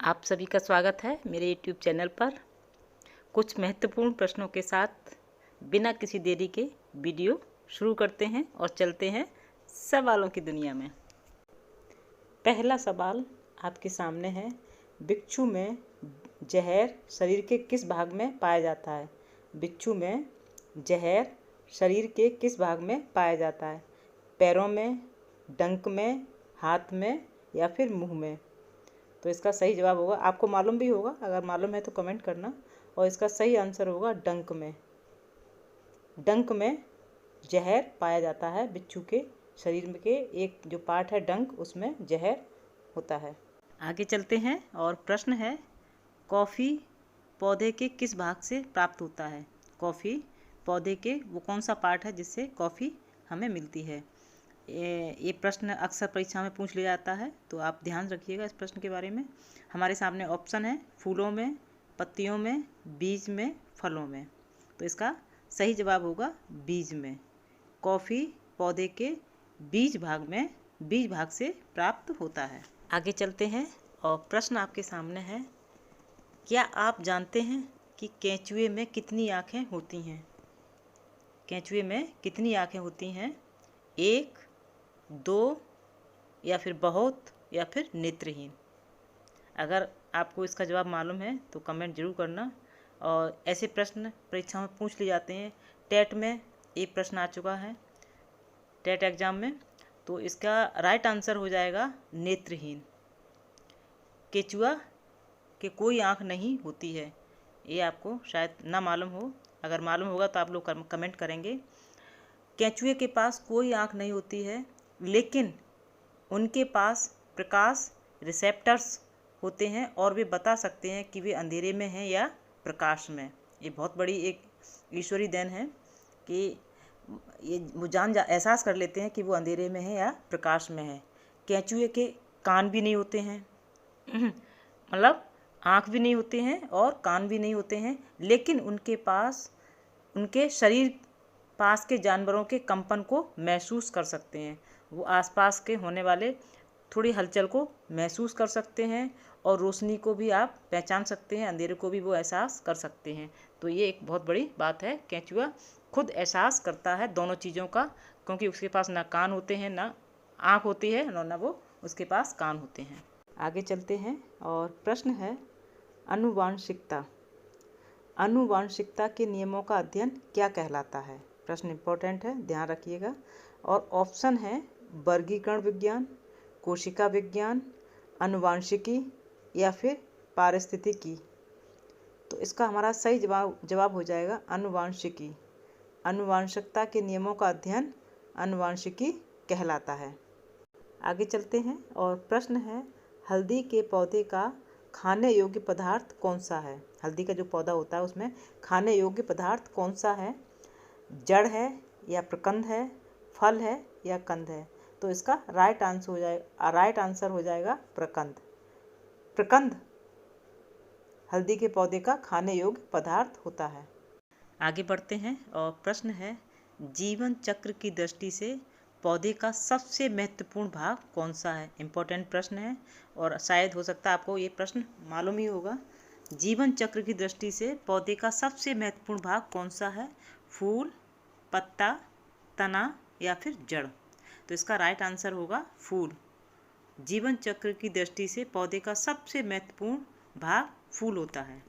आप सभी का स्वागत है मेरे YouTube चैनल पर। कुछ महत्वपूर्ण प्रश्नों के साथ बिना किसी देरी के वीडियो शुरू करते हैं और चलते हैं सवालों की दुनिया में। पहला सवाल आपके सामने है, बिच्छू में जहर शरीर के किस भाग में पाया जाता है? बिच्छू में जहर शरीर के किस भाग में पाया जाता है? पैरों में, डंक में, हाथ में या फिर मुंह में? तो इसका सही जवाब होगा, आपको मालूम भी होगा, अगर मालूम है तो कमेंट करना। और इसका सही आंसर होगा डंक में। डंक में जहर पाया जाता है। बिच्छू के शरीर में के एक जो पार्ट है डंक, उसमें जहर होता है। आगे चलते हैं और प्रश्न है, कॉफ़ी पौधे के किस भाग से प्राप्त होता है? कॉफ़ी पौधे के वो कौन सा पार्ट है जिससे कॉफ़ी हमें मिलती है? ये प्रश्न अक्सर परीक्षा में पूछ लिया जाता है, तो आप ध्यान रखिएगा इस प्रश्न के बारे में। हमारे सामने ऑप्शन है, फूलों में, पत्तियों में, बीज में, फलों में। तो इसका सही जवाब होगा बीज में। कॉफ़ी पौधे के बीज भाग से प्राप्त होता है। आगे चलते हैं और प्रश्न आपके सामने है, क्या आप जानते हैं कि केंचुए में कितनी आँखें होती हैं? केंचुए में कितनी आँखें होती हैं? 1, 2 या फिर बहुत या फिर नेत्रहीन? अगर आपको इसका जवाब मालूम है तो कमेंट जरूर करना। और ऐसे प्रश्न परीक्षा में पूछ लिए जाते हैं। टेट में एक प्रश्न आ चुका है, टेट एग्जाम में, तो इसका राइट आंसर हो जाएगा नेत्रहीन। केंचुआ के कोई आँख नहीं होती है, ये आपको शायद ना मालूम हो। अगर मालूम होगा तो आप लोग कमेंट करेंगे। केंचुए के पास कोई आँख नहीं होती है, लेकिन उनके पास प्रकाश रिसेप्टर्स होते हैं और वे बता सकते हैं कि वे अंधेरे में हैं या प्रकाश में। ये बहुत बड़ी एक ईश्वरी देन है कि ये वो एहसास कर लेते हैं कि वो अंधेरे में है या प्रकाश में है। केंचुए के कान भी नहीं होते हैं, मतलब आँख भी नहीं होते हैं और कान भी नहीं होते हैं, लेकिन उनके पास उनके शरीर पास के जानवरों के कंपन को महसूस कर सकते हैं। वो आसपास के होने वाले थोड़ी हलचल को महसूस कर सकते हैं और रोशनी को भी आप पहचान सकते हैं, अंधेरे को भी वो एहसास कर सकते हैं। तो ये एक बहुत बड़ी बात है, केंचुआ खुद एहसास करता है दोनों चीज़ों का, क्योंकि उसके पास ना कान होते हैं, ना आँख होती है, ना वो उसके पास कान होते हैं। आगे चलते हैं और प्रश्न है, आनुवांशिकता। आनुवांशिकता के नियमों का अध्ययन क्या कहलाता है? प्रश्न इंपॉर्टेंट है, ध्यान रखिएगा। और ऑप्शन है, वर्गीकरण विज्ञान, कोशिका विज्ञान, आनुवांशिकी या फिर पारिस्थितिकी। तो इसका हमारा सही जवाब हो जाएगा आनुवांशिकी। आनुवांशिकता के नियमों का अध्ययन आनुवांशिकी कहलाता है। आगे चलते हैं और प्रश्न है, हल्दी के पौधे का खाने योग्य पदार्थ कौन सा है? हल्दी का जो पौधा होता है उसमें खाने योग्य पदार्थ कौन सा है? जड़ है या प्रकंद है, फल है या कंद है? तो इसका राइट आंसर हो जाएगा प्रकंद। प्रकंद हल्दी के पौधे का खाने योग्य पदार्थ होता है। आगे बढ़ते हैं और प्रश्न है, जीवन चक्र की दृष्टि से पौधे का सबसे महत्वपूर्ण भाग कौन सा है? इम्पोर्टेंट प्रश्न है और शायद हो सकता है आपको ये प्रश्न मालूम ही होगा। जीवन चक्र की दृष्टि से पौधे का सबसे महत्वपूर्ण भाग कौन सा है? फूल, पत्ता, तना या फिर जड़? तो इसका राइट आंसर होगा फूल। जीवन चक्र की दृष्टि से पौधे का सबसे महत्वपूर्ण भाग फूल होता है।